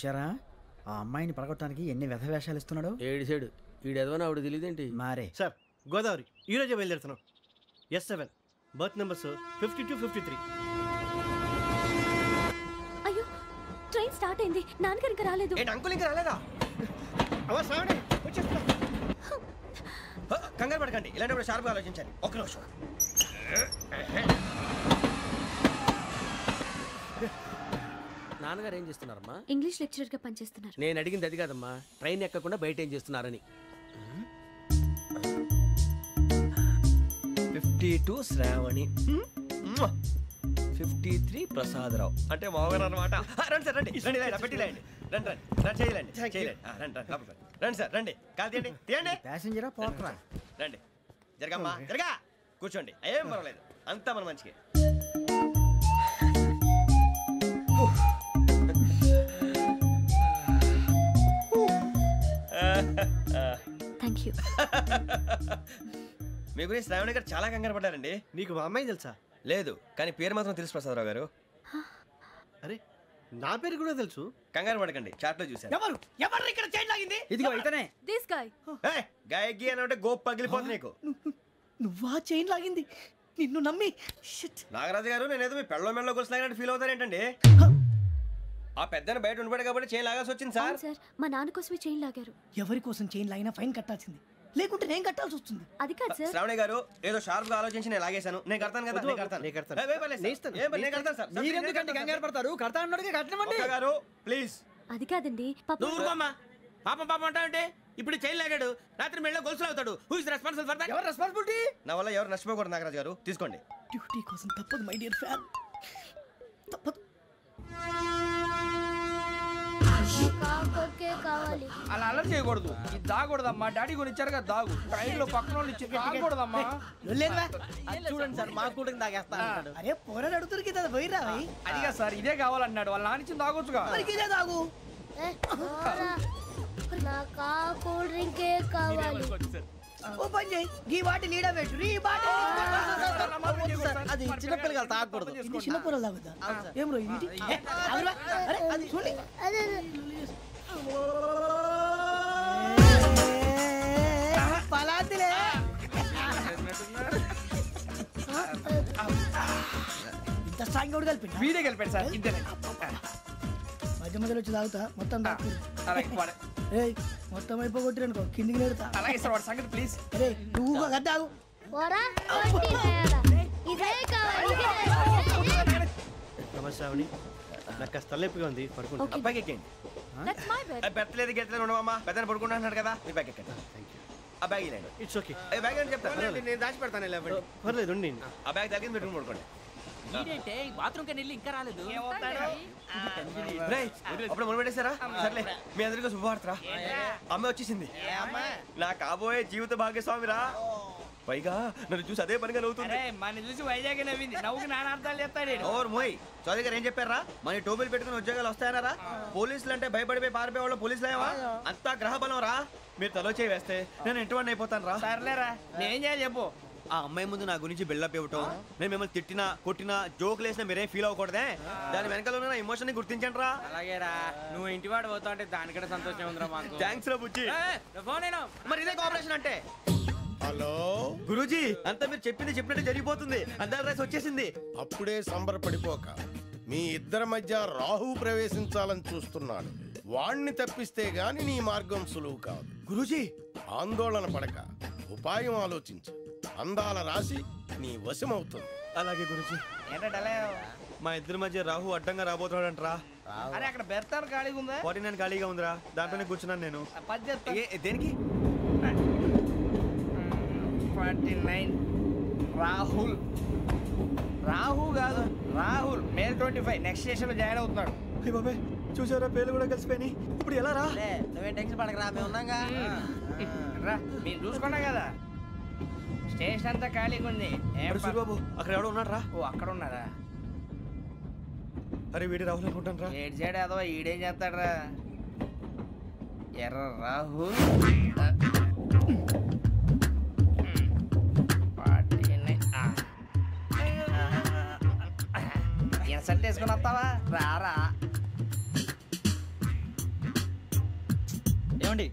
చూశారా ఆ అమ్మాయిని పడగొట్టడానికి ఎన్ని వ్యధ వేషాలు ఇస్తున్నాడు. ఏడు సైడు ఈడెదవని ఆవిడ తెలియదేంటి. మారే సార్ గోదావరి ఈరోజే బయలుదేరుతున్నాం. S7 berth numbers 52, 53. అయ్యో ట్రైన్ స్టార్ట్ అయింది. నాన్నగారు ఇంకా రాలేదు. అంకుల్ ఇంకా రాలేదా? కంగారు పడకండి, ఇలాంటప్పుడు షార్ప్గా ఆలోచించండి. ఒక్క నిమిషం. నాన్నగారు ఏం చేస్తున్నారమ్మా? ఇంగ్లీష్ లెక్చరర్ గా పనిచేస్తున్నారు. నేను అడిగింది అది కాదమ్మా, ట్రైన్ ఎక్కకుండా బయట ఏం చేస్తున్నారని. 52 శ్రావణి, 53 ప్రసాదరావు అంటే మామగారు అనమాట. రండి సార్, రండి రండి, పెట్టిలేండి, రండి రండి రండి, చేయలేండి చేయలేండి, రండి సార్, రండి, కాదు తీయండి తీయండి. ప్యాసింజరా పోట్రా, రండి, జరగమ్మా జరగా, కూర్చోండి, ఏం పర్వాలేదు, అంతా మన మంచిగా. Thank you. మీ గురించి శ్రావణి గారు చాలా కంగారు పడ్డారండి. నీకు మా అమ్మాయి తెలుసా? లేదు, కానీ పేరు మాత్రం తెలుసు ప్రసాదరావు గారు. అరే నా పేరు కూడా తెలుసు. కంగారు పడకండి, చాట్ లో చూసాను. ఎవరు ఎవరు ఇక్కడ చైన్ లాగింది? ఇదిగో ఇతనే. This guy. గాయకి అని అంటే గోప్ పగిలిపోతుంది నీకు. నువ్వా చైన్ లాగింది? నిన్ను నమ్మి. నాగరాజు గారు, నేనేదో మీ పెళ్ళ మెళ్ళ గురిసిలాగినట్టు ఫీల్ అవుతారేంటండి? ఆ పెద్దని బయట ఉండిపోయాడు కాబట్టి చైన్ లాగాల్సి వచ్చింది సార్. సార్ మా నాన్న కోసమే చైన్ లాగారు. ఎవరి కోసం చైన్ లాగినా ఫైన్ కట్టాల్సింది, లేకుంటే నేను కట్టాల్సి వస్తుంది. అది కాదు సార్. శ్రావణి గారు ఏదో షార్ప్ గా ఆలోచించి నేను లాగేశాను. నేను కడతాను కదా, నేను కడతాను. నేను కడతాను సార్. మీరెందుకంటే కంగారు పడతారు? కడతా అన్నాడుగా, కట్టమండి గారు ప్లీజ్. అది కాదండి పాపం పాపం అంటావంటే ఇప్పుడు చైన్ లాగాడు, రాత్రి మెళ్ళ గొలుసులు అవుతాడు. Who is responsible for that? ఎవరు రెస్పాన్సిబిలిటీ? నా వల్ల ఎవరు నష్టపోకూడదు నాగరాజు గారు, తీసుకోండి. డ్యూటీ కోసం తప్పదు మై డియర్ ఫ్యాన్, తప్పదు. అలా అలర్ చేయకూడదు, ఇది దాగకూడదమ్మా. డాడీ కొని ఇచ్చారు కదా దాగు, ట్రైన్ లో పక్కన వాళ్ళు ఇచ్చి దాగకూడదమ్మా. చూడండి సార్, మా కూడా దాగేస్తా. అరే పోరాడు అడుగుతారు కదా, పోయిరా అదిగా సార్, ఇదే కావాలన్నాడు. వాళ్ళ నాన్న ఇచ్చింది తాగొచ్చుగా. ఇదే తాగు. ఓ పని చేయి, ఈ బాటి లీడ పెట్టు. అది చిన్నపిల్లలు తాగకూడదు. ఇది చిన్న పొరలు తాగుతా. ఏం రో ఇది? అరే అది చూడండి. పలాతిలే. ఇంత స్ట్రాంగ్ కూడా కలిపి వీడే కలిపాడు సార్, ఇద్దరే. మధ్య మధ్యలో వచ్చి తాగుతా, మొత్తం తాగు. అలాగే మొత్తం అయిపోగొట్టిరనుకో, కిందికి నేడుతా. అలాగే సార్, వాడు సంగతి ప్లీజ్. అరే నువ్వు కదా తాగు. శ్రావణి, నాకు కాస్త తలెప్పిగా ఉంది, పడుకుంటా. అబ్బాయికి ఎక్కండి. పెట్టలేదు గెట్టలేదు ఉండవమ్మా, పెద్దని పడుకుంటున్నాడు కదా, మీ బ్యాగ్ ఎక్కండి. ఆ బ్యాగ్ ఇలాండి. It's okay. బ్యాగ్ అని చెప్తాను, నేను దాచి పెడతాను. పర్లేదు ఉండి. ఆ బ్యాగ్ తగ్గింది పెట్టుకుని పడుకోండి. బాత్రూమ్ కి వెళ్ళి ఇంకా రాలేదు. అప్పుడు మొదలు పెట్టేశారా? సర్లే, మీ అందరికీ శుభవార్తరా, అమ్మ వచ్చేసింది. నా కాబోయే జీవిత భాగ్యస్వామిరా. పైగా నన్ను చూసి అదే పనిగా నవ్వుతుంది. మన చూసి వైజాగ్ నవ్వింది, నవ్వుకి నాన్న అర్థాలు చెప్తాడు. ఓర్ మోయ్, చౌదరి గారు ఏం చెప్పారా? మన టోబీలు పెట్టుకుని ఉద్యోగాలు వస్తాయనరా? పోలీసులు అంటే భయపడిపోయి పారిపోయే వాళ్ళు పోలీసులు అయ్యావా? అంతా గ్రహ బలం రా. మీరు తలో చేయి వేస్తే నేను ఇంటివాడిని అయిపోతాను రా. సర్లేరా, నేనేం చేయాలి చెప్పు. ఆ అమ్మాయి ముందు నా గురించి బిల్డప్ ఇవ్వటం, నేను మిమ్మల్ని తిట్టినా కొట్టినా జోకులు వేసినా మీరేం ఫీల్ అవ్వకూడదే. దాని వెనకాల ఉన్న ఎమోషన్ ని గుర్తించండి రా. అలాగేరా, నువ్వు ఇంటివాడు పోతా అంటే దానికంటే సంతోషం ఉందిరా మాకు. థ్యాంక్స్ రా బుజ్జి. ఫోన్ అయినా మరి ఇదే కోఆపరేషన్ అంటే. హలో గురూజీ, అంతా మీరు చెప్పింది చెప్పినట్టు జరిగిపోతుంది. అందాల రైస్ వచ్చేసింది. అప్పుడే సంబరపడిపోక, మీ ఇద్దరి మధ్య రాహు ప్రవేశించాలని చూస్తున్నాడు. వాణ్ణి తప్పిస్తే గాని నీ మార్గం సులువు కాదు. గురూజీ, ఆందోళన పడక, ఉపాయం ఆలోచించు. అందాల రాశి నీ వశమవుతుంది. అలాగే గురూజీ. మా ఇద్దరి మధ్య రాహు అడ్డంగా రాబోతున్నాడంటరా. అరే అక్కడ బెర్తాను ఖాళీగా ఉందా? 49 ఖాళీగా ఉందిరా, దాంట్లోనే కూర్చున్నాను నేను. దేనికి? 49 రాహుల్. రాహు కాదు, రాహుల్. మే 25 నెక్స్ట్ స్టేషన్ లో జాయిన్ అవుతున్నాడు. బాబాయ్ చూసారా, పేర్లు కూడా కలిసిపోయినాయి. ఇప్పుడు ఎలా రా? నువ్వేం టెన్షన్ పడకరా, మేము ఉన్నాగా. రా, మీరు చూసుకున్నా కదా, స్టేషన్ అంతా ఖాళీగా ఉంది. బాబు అక్కడ ఎవడో ఉన్నాడు రా. ఓ అక్కడ ఉన్నారా? అరే వీడి రాహుల్ అనుకుంటాను రా. ఏడు సైడ్ అదో ఈడేం చేస్తాడరా? ఎర్ర రాహుల్. ఇన్సల్ట్ వేసుకుని వస్తావా? రారా.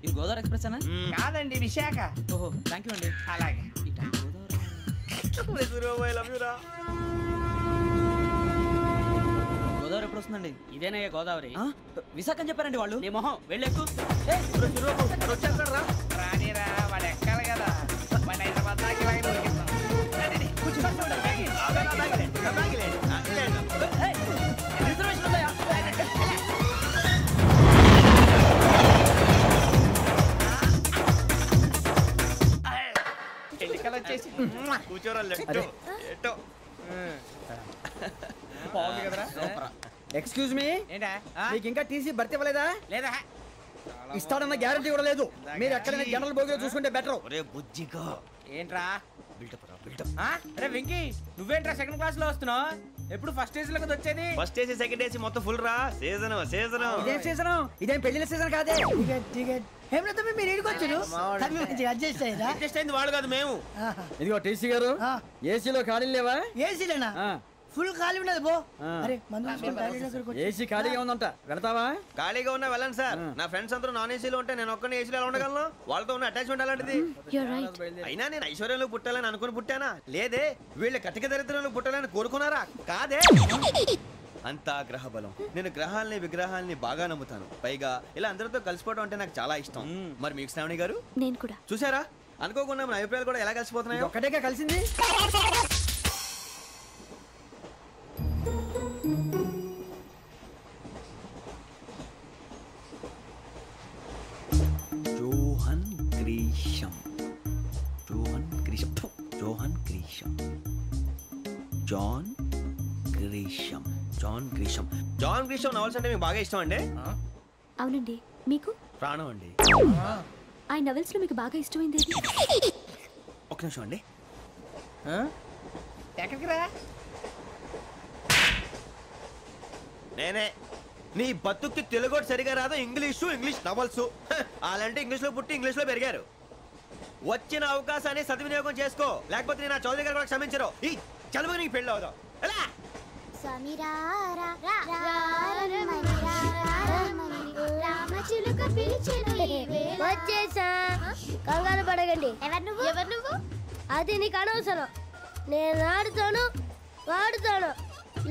ఇది గోదావరి ఎక్స్ప్రెస్ అనా? కాదండి విశాఖ. ఓహో థ్యాంక్ యూ అండి. అలాగే. గోదావరి ఎప్పుడు వస్తుందండి? ఇదేనయ్య గోదావరి. విశాఖ అని చెప్పారండి వాళ్ళు. నీ మొహం వెళ్ళెక్కు. రానిరా వాడు ఎక్కాలి కదా. మన హైదరాబాద్ దాకా ఇలాగే దొరికిస్తాం. రండి, కూర్చోండి. రిజర్వేషన్ ఉందా? ఎన్నికలు వచ్చేసి కూర్చోరా బాగుంది కదరా. ఎక్స్క్యూజ్ మీ, ఏంటా? మీకు ఇంకా టీసీ భర్తీ ఇవ్వలేదా? లేదా ఇస్తాడన్న గ్యారంటీ కూడా లేదు. మీరు ఎక్కడైనా జనరల్ బోగిలో చూసుకుంటే బెటర్. ఒరే బుజ్జిగా ఏంట్రా? బిల్డప్ రా బిల్డప్. అరే వెంకీ, నువ్వేంట్రా సెకండ్ క్లాస్ లో వస్తున్నావు? ఎప్పుడు ఫస్ట్ ఏజ్ లో కదా వచ్చేది? ఫస్ట్ ఏసీ సెకండ్ ఏసీ మొత్తం ఫుల్ రా. సీజన్ ఇదేం సీజన్? ఇదేం పెళ్లిన సీజన్ కాదే. హేమలత మీరు ఏడుకొచ్చారు? అడ్జస్ట్ అయ్యారా? అడ్జస్ట్ అయింది వాళ్ళు కాదు మేము. ఇదిగో టీసీ గారు, ఏసీలో ఖాళీ లేవా? ఏసీలేనా? ఫుల్ ఖాళీ ఉన్నది బో. అరే మందు ఏసీ ఖాళీగా ఉందంట, వెళతావా? ఖాళీగా ఉన్నా వెళ్ళండి సార్. నా ఫ్రెండ్స్ అందరూ నాన్ ఏసీలో ఉంటే నేను ఒక్కనే ఏసీలో ఎలా ఉండగలను? వాళ్ళతో ఉన్న అటాచ్మెంట్ అలాంటిది. You're right. అయినా నేను ఐశ్వర్యంలో పుట్టాలని అనుకుని పుట్టానా? లేదే. వీళ్ళ కటిక దరిద్రంలో పుట్టాలని కోరుకున్నారా? కాదే. అంతా గ్రహ బలం. నేను గ్రహాలని విగ్రహాలని బాగా నమ్ముతాను. పైగా ఇలా అందరితో కలిసిపోవడం అంటే నాకు చాలా ఇష్టం. మరి మీకు శ్రావణి గారు? నేను కూడా. చూసారా, అనుకోకుండా మన అభిప్రాయాలు కూడా ఎలా కలిసిపోతున్నాయి. ఒక్కటేగా కలిసింది. Johan Grisham, Johan Grisham, Johan Grisham, John Grisham, John Grisham. John Grisham novels అంటే మీకు బాగా ఇష్టం అండి? అవునండి. మీకు? ప్రాణం అండి. ఆ నవెల్స్ లో మీకు బాగా ఇష్టమైంది ఏది? ఒక్క నిమిషం అండి. ఎక్కడికి రా? నేనే. నీ బతుక్కి తెలుగు సరిగా రాదు, ఇంగ్లీష్ నవల్స్. అలాంటి ఇంగ్లీష్ లో పుట్టి ఇంగ్లీష్ లో పెరిగారు. వచ్చిన అవకాశాన్ని సద్వినియోగం చేసుకో, లేకపోతే నేను నా చౌదరి గారు కూడా క్షమించరు. ఈ చదువు నీకు పెళ్ళి అవుదాం. ఎలా? వచ్చేసా, కంగారు పడకండి. ఎవరు నువ్వు? అది నీకు అనవసరం. నేను ఆడుతాను, వాడుతాను.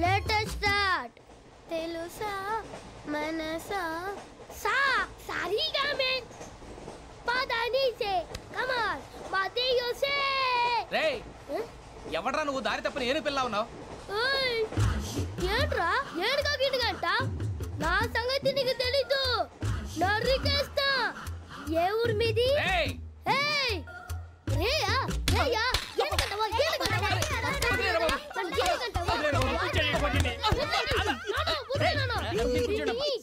Latest start. తెలుసా మనసా సా సారీగా మెన్ పదని సే కమాన్ మాదేయో సే. రేయ్, ఎవడ్రా నువ్వు? దారి తప్పని ఏను పిల్ల ఉన్నావు? ఓయ్ ఏంట్రా ఏడుగా గిడుగంట? నా సంగతి నీకు తెలీదు. నరికేస్తా. ఏ ఊరు మీది? రేయ్ ఏయ్ రేయా రేయా ఏడుగంటవా ఏడుగంటవా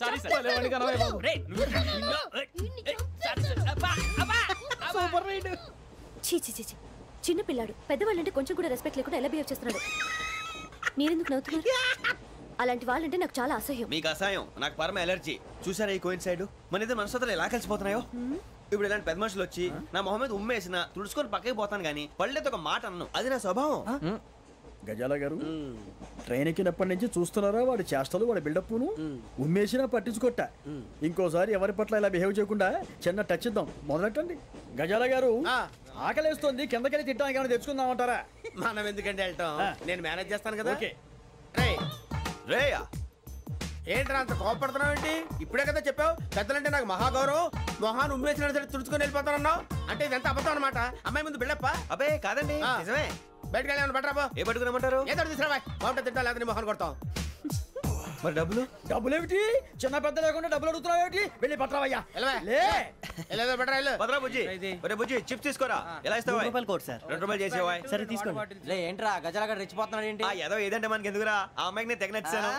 సారీ సార్. రేయ్ సూపర్ రైడ్. చీ చీ చీ చీ. చిన్న పిల్లాడు పెద్దవాళ్ళంటే కొంచెం కూడా రెస్పెక్ట్ లేకుండా ఎలా బిహేవ్ చేస్తున్నాడు. మీరెందుకు నవ్వుతున్నారు? అలాంటి వాళ్ళంటే నాకు చాలా అసహ్యం. మీకు అసహాయం, నాకు పరమ ఎలర్జీ. చూసారా ఈ కోయిన్సైడ్? మన ఇద్దరు మనసుతో ఎలా కలిసిపోతున్నాయో. ఇప్పుడు ఇలాంటి పెద్ద మనుషులు వచ్చి నా మొహం మీద ఉమ్మేసిన తుడుచుకొని పక్కకి పోతాను కానీ పళ్ళేతో ఒక మాట అన్ను. అది నా స్వభావం. గజాల గారు, ట్రైన్ ఎక్కినప్పటి నుంచి చూస్తున్నారా వాడి చేష్టలు, వాడి బిల్డప్ను? ఉమ్మేసినా పట్టించుకోట. ఇంకోసారి ఎవరి పట్ల ఇలా బిహేవ్ చేయకుండా చిన్న టచ్ ఇద్దాం. మొదలెట్టండి. గజాల గారు, ఆకలేస్తుంది, కిందకెళ్ళి తిట్టడానికి ఏమైనా తెచ్చుకుందామంటారా? మనం ఎందుకంటే వెళ్తాం, నేను మేనేజ్ చేస్తాను కదా. రేయా, ఏంట్రా అంత కోపడుతున్నావు ఏంటి? ఇప్పుడే కదా చెప్పావు పెద్దలంటే నాకు మహాగౌరవం, మొహాన్ని ఉమ్మేసిన సరే తుడుచుకొని వెళ్ళిపోతానన్నావు. అంటే ఇదంతా అబద్ధం అనమాట. అమ్మాయి ముందు బిల్డప్ప. అబ్బే కాదండి, నిజమే. బయటకు వెళ్ళి బట్రాబో. ఏ పట్టుకురమ్మంటారు? ఏదో తీసుకురా, బాగుంటుంది తింటా, లేదా మొహాన్ని కొడతాం. మరి డబ్బులు? డబ్బులు ఏమిటి? చిన్న పెద్ద లేకుండా డబ్బులు అడుగుతున్నావు ఏమిటి? వెళ్ళి పట్టరావయ్యా. వెళ్ళేదో బట్రా వెళ్ళు. పదరా బుజ్జి. ఒరే బుజ్జి, చిప్స్ తీసుకోరా. ఎలా ఇస్తావా? రూపాయలు కోట్ సార్. 2 రూపాయలు చేసేవా? సరే తీసుకోండి. లే ఏంట్రా గజాల గడ రెచ్చిపోతున్నాడు ఏంటి? ఏదో ఏదంటే మనకి ఎందుకురా, ఆ అమ్మాయికి నేను తెగ నచ్చాను.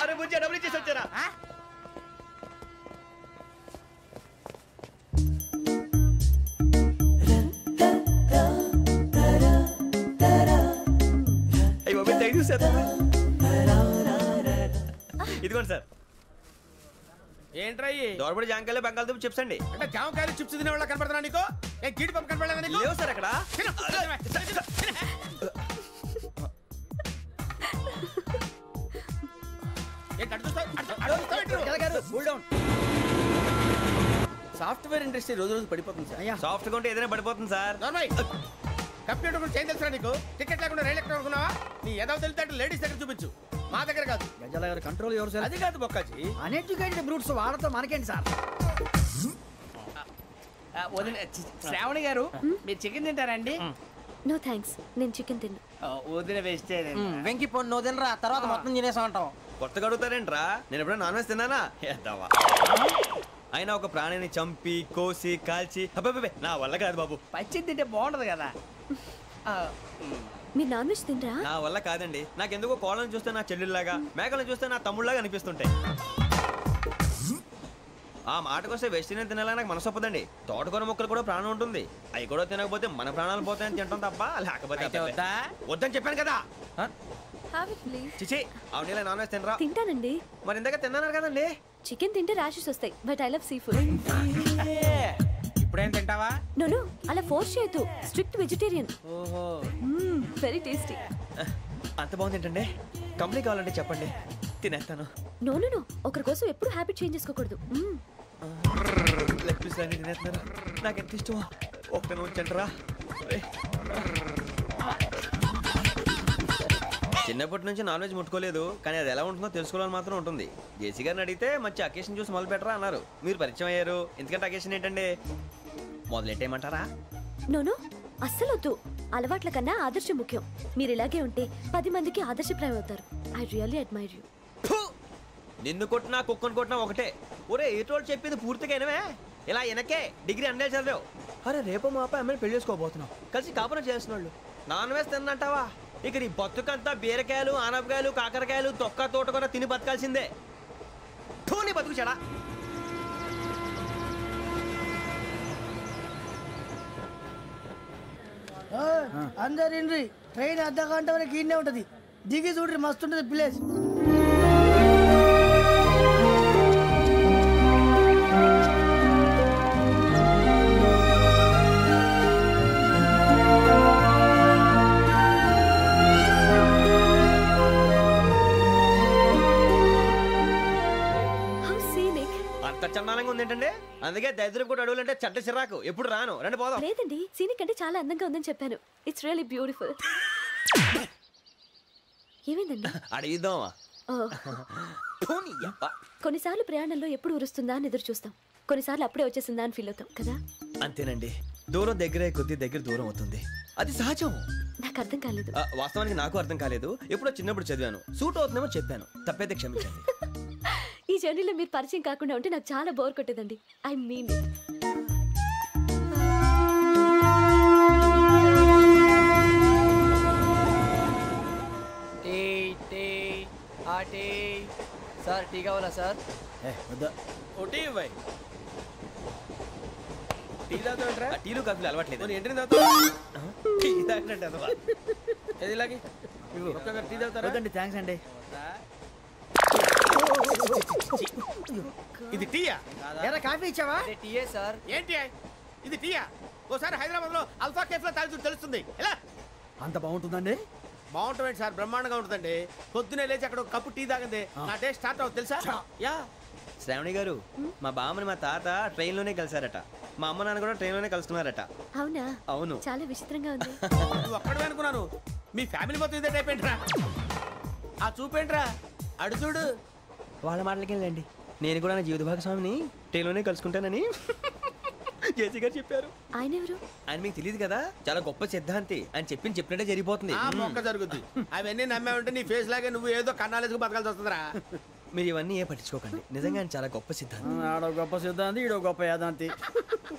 అరే బుజ్జి, డబ్బులు ఇచ్చేసి వచ్చారా? ఇదిగోండి సార్. ఏంట్రా దోరబడి జాంకాయలు బంగాళదుంప చిప్స్ అండి. అంటే జామకాయలు చిప్స్ తినే వాళ్ళ కనపడుతున్నా నీకు? ఏ జీడిపప్పు కనపడలేదా నీకు? లేవు సార్ అక్కడ. సాఫ్ట్వేర్ ఇండస్ట్రీ రోజు రోజు పడిపోతుంది సార్. సాఫ్ట్ గా ఉంటే ఏదైనా పడిపోతుంది సార్. కంప్యూటర్ గురించి ఏం తెలుసా నీకు? టికెట్ లేకుండా రైలు ఎక్కడ అనుకున్నావా? నీ ఏదో తెలితే లేడీస్ దగ్గర చూపించు, మా దగ్గర కాదు. గజాల గారు కంట్రోల్ ఎవరు సార్? అది కాదు బొక్కాజీ. అన్ఎడ్యుకేటెడ్ బ్రూట్స్ వాళ్ళతో మనకేంటి సార్? శ్రావణి గారు మీరు చికెన్ తింటారండి? నో థ్యాంక్స్, నేను చికెన్ తిన్నా. వదిన వేస్తే వెంకి పొన్ను నువ్వు తినరా, తర్వాత మొత్తం తినేసా ఉంటాం. కొత్తగా అడుగుతారేంట్రా? నేను ఎప్పుడైనా నాన్ వెజ్ తిన్నానా? ఎద్దావా. అయినా ఒక ప్రాణిని చంపి కోసి కాల్చి అబ్బబ్బే నా వల్ల కాదు బాబు. పచ్చి తింటే బాగుంటది కదా. మీరు నాన్ వెజ్ తినరా? నా వల్ల కాదండి. నాకెందుకో కోళ్ళని చూస్తే నా చెల్లెళ్ళలాగా, మేకలను చూస్తే నా తమ్ముళ్ళలాగా అనిపిస్తుంటాయి. ఆ మాటకొస్తే వెస్టిరియన్ తినాలని నాకు మనసు ఒప్పదండి. తోటకూర మొక్కలు కూడా ప్రాణం ఉంటుంది. అవి కూడా తినకపోతే మన ప్రాణాలు పోతాయని తింటాం తప్ప లేకపోతే వద్దని చెప్పాను కదా. చిచి అవునీ నాన్ వెజ్ తినరా? తింటానండి. మరి ఇందాక తిన్నాను కదండి. చికెన్ తింటే ర్యాషెస్ వస్తాయి, but I love sea food. ఇప్పుడేం తింటావా? నో అలా ఫోర్స్ చేయొద్దు. Strict vegetarian. ఓహో, వెరీ టేస్టీ. అంత బాగుంది ఏంటండి? కంపెనీ కావాలంటే చెప్పండి, తినేస్తాను. నో ఒకరి కోసం ఎప్పుడు హ్యాబిట్ చేంజ్ చేసుకోకూడదు. లెగ్ పీస్ అన్ని తినేస్తున్నారు. నాకు ఎంత ఇష్టం. ఒకటే ఉంచండిరా. చిన్నప్పటి నుంచి నాన్ వెజ్ ముట్టుకోలేదు, కానీ అది ఎలా ఉంటుందో తెలుసుకోవాలని మాత్రం ఉంటుంది. జేసీ గారిని అడిగితే మంచి అకేషన్ చూసి మొదలు పెట్టరా అన్నారు. మీరు పరిచయం అయ్యారు. ఎందుకంటే అకేషన్ ఏంటండి? మొదలెట్టేయమంటారా? నో అస్సలు వద్దు. అలవాట్ల కన్నా ఆదర్శం ముఖ్యం. మీరు ఇలాగే ఉంటే 10 మందికి ఆదర్శప్రాయం అవుతారు. I really admire you. నిన్ను కొట్టినా కుక్కను కొట్టినా ఒకటే. ఒరే ఏటోళ్ళు చెప్పింది పూర్తిగా వినవే. ఇలా వెనకే డిగ్రీ అన్నే చదివావు. అరే రేపు మా అబ్బాయి అమ్మాయిని పెళ్లి చేసుకోబోతున్నావు. కలిసి కాపురం చేసిన వాళ్ళు నాన్ వెజ్ తిన్నంటావా? ఇక నీ బతుకంతా బీరకాయలు ఆనపకాయలు కాకరకాయలు తొక్క తోట కూడా తిని బతకాల్సిందే. నీ బతుకు చెడా. అందరు ఇండ్రి, ట్రైన్ అర్ధ గంట వరకు ఇన్నే ఉంటది. దిగి చూడ్రి, మస్తు ఉంటది ప్లేస్. చందానంగా ఉంది ఏంటంటే? అందుకే దరిద్రం కూడా అడవులంటే చెడ్డ చిరాకు. ఎప్పుడు రాను. రండి పోదాం. లేదండి, సీనిక్ అంటే చాలా అందంగా ఉందని చెప్పాను. It's really beautiful. ఏమైందండి? అడిగిద్దామా? కొన్నిసార్లు ప్రయాణంలో ఎప్పుడు ఉరుస్తుందా అని ఎదురు చూస్తాం, కొన్నిసార్లు అప్పుడే వచ్చేసిందా అని ఫీల్ అవుతాం కదా. అంతేనండి. దూరం దగ్గరే కొద్ది దగ్గర దూరం అవుతుంది. అది సహజం. నాకు అర్థం కాలేదు. వాస్తవానికి నాకు అర్థం కాలేదు. ఎప్పుడో చిన్నప్పుడు చదివాను. సూట్ అవుతుందేమో చెప్పాను. తప్పైతే క్షమించండి. ఈ జర్నీలో మీరు పరిచయం కాకుండా ఉంటే నాకు చాలా బోర్ కొట్టేదండి. ఐ మీన్ సార్ టీ కావాలా సార్? టీలు కాఫీలు అలవాట్లేదు. ఎంట్రీ తాగుతారా? థ్యాంక్స్ అండి. ఇది టీయా? ఎరా కాఫీ ఇచ్చావా? టీయే సార్. ఏంటి ఇది టీయా? ఓసారి హైదరాబాద్ లో అల్ఫా కేఫ్ లో తాగుతూ తెలుస్తుంది. ఎలా అంత బాగుంటుందండి? బాగుంటుంది సార్, బ్రహ్మాండంగా ఉంటుందండి. పొద్దునే లేచి అక్కడ ఒక కప్పు టీ తాగింది నా డే స్టార్ట్ అవుతుంది తెలుసా? యా. శ్రావణి గారు, మా బామ్మని మా తాత ట్రైన్ లోనే కలిసారట. మా అమ్మ నాన్న కూడా ట్రైన్ లోనే కలుస్తున్నారట. అవునా? అవును. చాలా విచిత్రంగా ఉంది. నువ్వు ఒక్కడే అనుకున్నాను. మీ ఫ్యామిలీ మొత్తం ఇదే టైప్ ఏంట్రా? ఆ చూపేంట్రా? అడు చూడు. వాళ్ళ మాటలకి వెళ్ళండి. నేను కూడా నా జీవిత భాగస్వామిని ట్రైన్ లోనే కలుసుకుంటానని జేసీ గారు చెప్పారు. ఆయన ఎవరు? ఆయన మీకు తెలియదు కదా, చాలా గొప్ప సిద్ధాంతి అని చెప్పినట్టే జరిగిపోతుంది. మొక్క జరుగుద్ది. అవన్నీ నమ్మే ఉంటే నీ ఫేస్ లాగే నువ్వు ఏదో కన్నాలేసుకు బతకాల్సి వస్తుందిరా. మీరు ఇవన్నీ ఏ పట్టించుకోకండి. నిజంగా ఆయన చాలా గొప్ప సిద్ధాంతి. ఆడో గొప్ప సిద్ధాంతి, ఈడో గొప్ప యాదాంతి.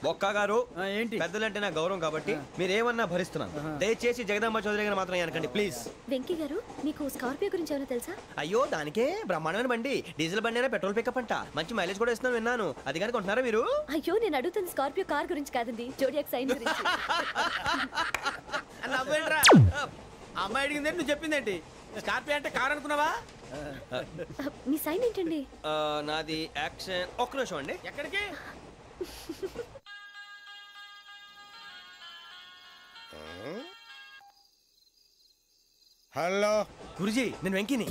బొక్క గారు, ఏంటి? పెద్దలంటే నా గౌరవం కాబట్టి మీరు ఏమన్నా భరిస్తున్నాను. దయచేసి జగదాంబ చౌదరి గారు మాత్రం అనకండి ప్లీజ్. వెంకీ గారు, మీకు స్కార్పియో గురించి ఏమైనా తెలుసా? అయ్యో దానికే బ్రహ్మాండమైన బండి. డీజిల్ బండి అయినా పెట్రోల్ పికప్ అంట. మంచి మైలేజ్ కూడా ఇస్తున్నాను విన్నాను. అది కానీ కొంటున్నారా మీరు? అయ్యో నేను అడుగుతుంది స్కార్పియో కార్ గురించి కాదండి, జోడియాక్ సైన్ గురించి. అమ్మాయి అడిగింది నువ్వు చెప్పిందేంటి? స్కార్పియో అంటే కార్ అనుకున్నావా? మీ సైన్ ఏంటండి? నాది యాక్షన్. ఒక్క నిమిషం అండి. ఎక్కడికి? హలో గురుజీ నేను వెంకిని.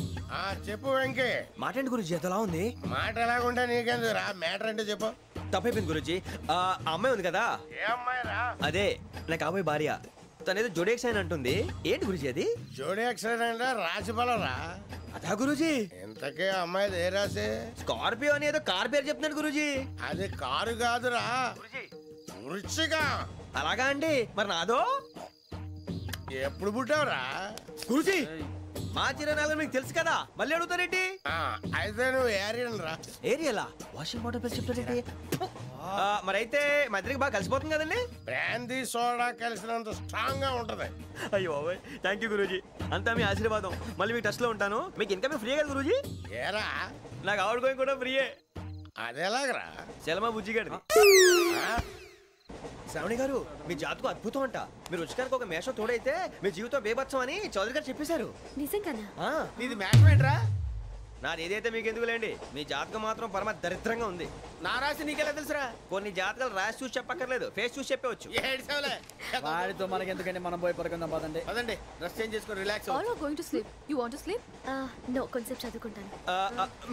చెప్పు వెంకీ. మాటండి గురుజీ ఎంతలా ఉంది? మాట ఎలాగుంటా నీకెందుకు రా, మ్యాటర్ అంటే చెప్పు. తప్పైపోయింది గురుజీ. ఆ అమ్మాయి ఉంది కదా, ఏ అమ్మాయి రా? అదే నా కాబోయే భార్య. తనేదో జోడేక్స్ అని అంటుంది. ఏంటి గురుజీ అది? జోడి యాక్సిడెంట్ రాసి బలరా. అదా గురుజీ? ఇంతకే అమ్మాయి ఏ రాసి? స్కార్పియో అని ఏదో కార్ పేరు చెప్తున్నాడు గురుజీ. అది కారు కాదురా, వృచ్చిక. అలాగా అండి, మరి నాదో? ఎప్పుడు పుట్టావురా? గురుజీ మా చిరనాలు మీకు తెలుసు కదా, మళ్ళీ అడుగుతారేంటి? అయితే నువ్వు ఏరియన్ రా. ఏరియలా? వాషింగ్ వాటర్ ప్లస్ చెప్తారేంటి? మరైతే మా ఇద్దరికి బాగా కలిసిపోతుంది కదండి. బ్రాందీ సోడా కలిసినంత స్ట్రాంగ్ గా ఉంటది. అయ్యో థ్యాంక్ యూ గురూజీ, అంతా మీ ఆశీర్వాదం. మళ్ళీ మీకు టచ్ లో ఉంటాను. మీకు ఇన్కమ్ ఫ్రీ కదా గురూజీ? ఏరా నాకు అవుట్ గోయింగ్ కూడా ఫ్రీయే. అదేలాగరా? చలమా బుజ్జి గారిది. శ్రావణి గారు మీ జాతకు అద్భుతం అంట. మీరు రుచికారికి ఒక మేషం తోడైతే మీ జీవితం బేబత్సం అని చౌదరి గారు చెప్పేశారు. నిజంగానా? నీది మ్యాటర్ ఏంట్రా? నాది ఏదైతే మీకు ఎందుకులేండి, మీ జాతకం మాత్రం పరమ దరిద్రంగా ఉంది. నా రాసి నీకెలా తెలుసురా? కొన్ని జాతకాలు రాసి చూసి చెప్పక్కర్లేదు, ఫేస్ చూసి చెప్పవచ్చు. వాడితో మనకి ఎందుకంటే మనం పోయి పడుకుందాం పదండి. పదండి, డ్రెస్ చేంజ్ చేసుకొని relax. All are going to sleep. You want to sleep? No, కొంచెం చదువుకుంటాను.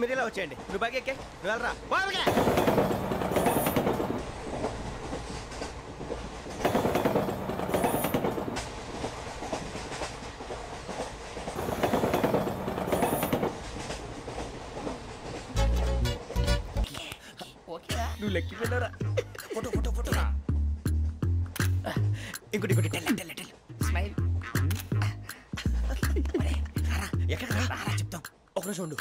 మీరు ఇలా వచ్చేయండి. నువ్వు బాగా ఎక్కే, నువ్వు వెళ్ళరా. నువ్వు లెక్కి వెళ్ళరా. Photo photo photo. ఇంకోటి ఇంకోటి. స్మైల్. ఎక్కడ చెప్తాం. ఒక రోజు ఉండు.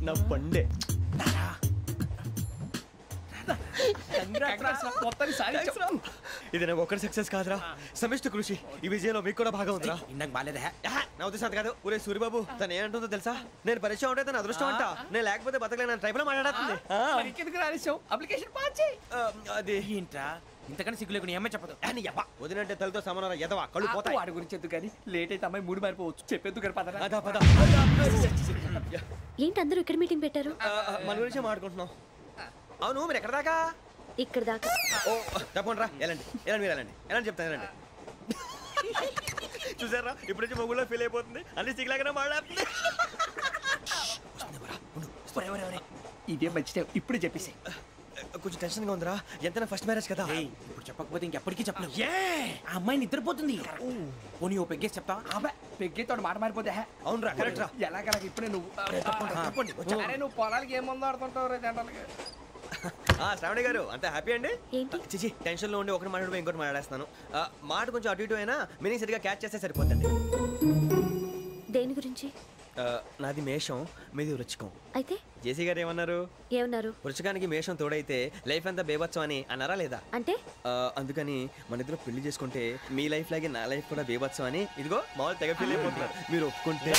నా పండే. ఇది నాకు ఒక్కరి సక్సెస్ కాదురా, సమిష్టి కృషి. ఈ విజయంలో మీకు కూడా భాగం ఉందిరా. నాకు బాలేదా? నా ఉద్దేశం కాదు. ఊరే సూరిబాబు తను ఏమంటుందో తెలుసా? నేను పరిచయం ఉంటే తన అదృష్టం అంట. నేను లేకపోతే బతకలేను టైప్ లో మాట్లాడుతుంది. అప్లికేషన్ పాస్ చేయి. అది ఏంట్రా ఇంతకన్నా సిగ్గు లేకుండా ఏమై చెప్పదు. వదినంటే తలతో సమానం ఎదవా, కళ్ళు పోతాయి. వాడి గురించి ఎందుకు కానీ లేట్ అయితే అమ్మాయి మూడు మారిపోవచ్చు. చెప్పేందుకు కానీ పద. అదా పద. ఏంటి అందరూ ఇక్కడ మీటింగ్ పెట్టారు? మన గురించి మాట్లాడుకుంటున్నాం. అవును మీరు ఎక్కడ దాకా? ఇక్కడ దాకా. ఓ తప్పకుండా రా, వెళ్ళండి వెళ్ళండి, మీరు వెళ్ళండి వెళ్ళండి చెప్తాను, వెళ్ళండి. చూసారా ఇప్పుడు నుంచి మొగుల్లో ఫీల్ అయిపోతుంది, అన్ని సిగ్లాగానే మాట్లాడుతుంది. ఇదే మంచి ఇప్పుడు చెప్పేసి. కొంచెం టెన్షన్ గా ఉందిరా, ఎంతైనా ఫస్ట్ మ్యారేజ్ కదా. ఇప్పుడు చెప్పకపోతే ఇంకెప్పటికీ చెప్పలేవు. ఆ అమ్మాయి నిద్రపోతుంది. పోనీ ఓ పెగ్గేసి చెప్తావా? అబ్బాయి పెగ్గేతో మాట మారిపోతే. అవునరా కరెక్ట్ రా. ఎలాగలా ఇప్పుడే నువ్వు నువ్వు పొలాలకి ఏం మందు ఆడుతుంటావు రే జనరల్గా. శ్రావణి గారు అంతా హ్యాపీ అండి? ఏంటి? చిచి టెన్షన్ లో ఉండి ఒకటి మాట్లాడిపోయి ఇంకోటి మాట్లాడేస్తాను. మాట కొంచెం అటు ఇటు అయినా మీనింగ్ సరిగా క్యాచ్ చేస్తే సరిపోతుంది. దేని గురించి? నాది మేషం, మీది వృచ్చికం. అయితే జేసీ గారు ఏమన్నారు? వృచ్చికానికి మేషం తోడైతే లైఫ్ అంతా బేబత్సం అని అన్నారా లేదా? అంటే అందుకని మన ఇద్దరు పెళ్లి చేసుకుంటే మీ లైఫ్ లాగే నా లైఫ్ కూడా బేబత్సం అని ఇదిగో మామూలు తెగ పెళ్లి అయిపోతున్నారు. మీరు ఒప్పుకుంటే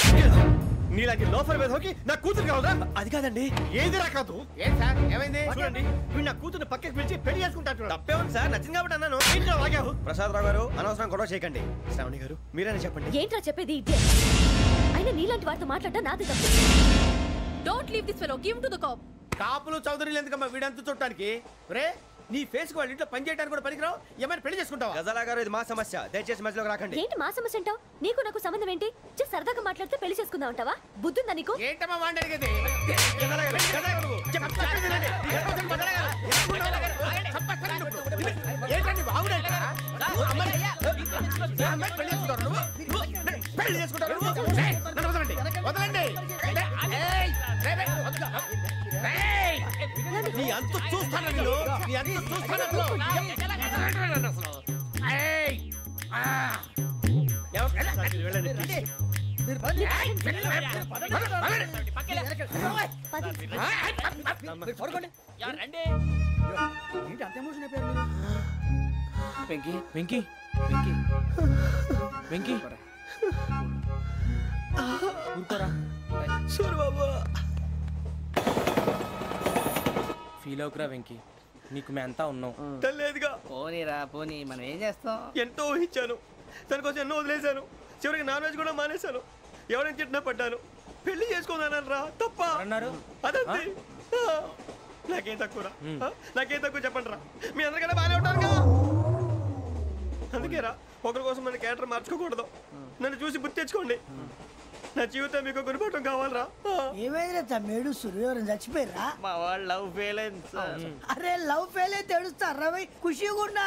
నీలాంటి లోఫర్ మీద హోకి నా కూతురు కావదా? అది కాదండి. ఏది రాకాదు. ఏం సార్ ఏమైంది? చూడండి వీడు నా కూతురు పక్కకి పిలిచి పెళ్లి చేసుకుంటాడు. తప్పే ఉంది సార్, నచ్చింది కాబట్టి అన్నాను. ప్రసాద్ రావు గారు అనవసరం గొడవ చేయకండి. శ్రావణి గారు మీరైనా చెప్పండి. ఏంట్రా చెప్పేది? అయినా నీలాంటి వారితో మాట్లాడటం నాది తప్పు. Don't leave this fellow, give him to the cop. కాపులు చౌదరులు ఎందుకమ్మా వీడంతా చూడటానికి? రే నీ ఫేస్ వాళ్ళ ఇంట్లో పని చేయడానికి కూడా పనికిరావు. ఏమైనా పెళ్లి చేసుకుంటావా? గజాలా గారు ఇది మా సమస్య, దయచేసి మధ్యలోకి రాకండి. ఏంటి మా సమస్య అంటావు? నీకు నాకు సంబంధం ఏంటి? జస్ట్ సరదాగా మాట్లాడితే పెళ్లి చేసుకుందాం అంటావా? బుద్ధుందా నీకు? ఏంటమ్మా వాడిని అడిగేది? పెళ్లి చేసుకుంటారు. వదలండి. నీ అంత చూస్తాను నేను, నీ అంత చూస్తాను. వెంకీ వెంకీ వెంకీ వెంకీ ఊరుకోరా. ఫీల్ అవుకురా వెంకీ, నీకు మేమంతా ఉన్నాం. లేదుగా. పోనీరా పోనీ, మనం ఏం చేస్తాం? ఎంతో ఊహించాను, తన కోసం ఎన్నో వదిలేశాను. చివరికి నాన్ వెజ్ కూడా మానేశాను. ఎవరైనా తిట్టినా పడ్డాను. పెళ్లి చేసుకుందానని రా తప్ప అన్నారు. అదంతే. నాకేం తక్కువరా, నాకేం తక్కువ చెప్పండి రా. మీ అందరికన్నా బాగానే ఉంటారు కదా. అందుకే రా ఒకరి కోసం మన క్యారెక్టర్ మార్చుకోకూడదు. నన్ను చూసి గుర్తు తెచ్చుకోండి. నా జీవితం మీకు గురిపటం కావాలరా. ఏమైనా తమ్మేడు సూర్యవరం చచ్చిపోయిరా? మా వాళ్ళు లవ్ ఫెయిల్ అయింది సార్. అరే లవ్ ఫెయిల్ అయితే ఏడుస్తారా? ఖుషిగా ఉన్నా